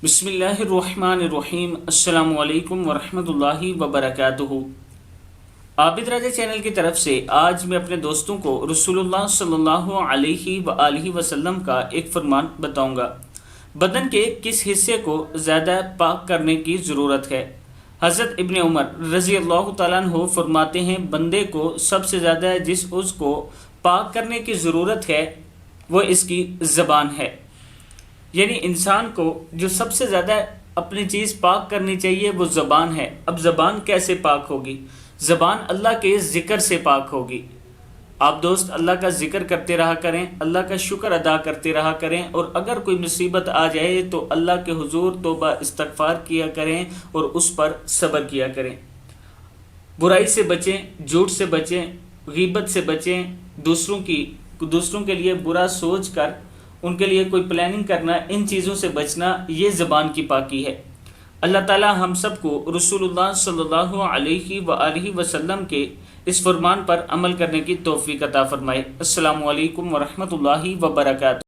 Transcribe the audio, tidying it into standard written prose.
بسم اللہ الرحمن الرحیم۔ السلام علیکم ورحمۃ اللہ وبرکاتہ۔ آبدراجہ چینل کی طرف سے آج میں اپنے دوستوں کو رسول اللہ صلی اللہ علیہ وآلہ وسلم کا ایک فرمان بتاؤں گا۔ بدن کے کس حصے کو زیادہ پاک کرنے کی ضرورت ہے؟ حضرت ابن عمر رضی اللہ تعالیٰ عنہ فرماتے ہیں، بندے کو سب سے زیادہ جس عضو کو پاک کرنے کی ضرورت ہے وہ اس کی زبان ہے۔ یعنی انسان کو جو سب سے زیادہ اپنی چیز پاک کرنی چاہیے وہ زبان ہے۔ اب زبان کیسے پاک ہوگی؟ زبان اللہ کے ذکر سے پاک ہوگی۔ آپ دوست اللہ کا ذکر کرتے رہا کریں، اللہ کا شکر ادا کرتے رہا کریں، اور اگر کوئی مصیبت آ جائے تو اللہ کے حضور توبہ استغفار کیا کریں اور اس پر صبر کیا کریں۔ برائی سے بچیں، جھوٹ سے بچیں، غیبت سے بچیں، دوسروں کے لیے برا سوچ کر ان کے لیے کوئی پلاننگ کرنا، ان چیزوں سے بچنا، یہ زبان کی پاکی ہے۔ اللہ تعالی ہم سب کو رسول اللہ صلی اللہ علیہ وآلہ وسلم کے اس فرمان پر عمل کرنے کی توفیق عطا فرمائے۔ السلام علیکم ورحمۃ اللہ وبرکاتہ۔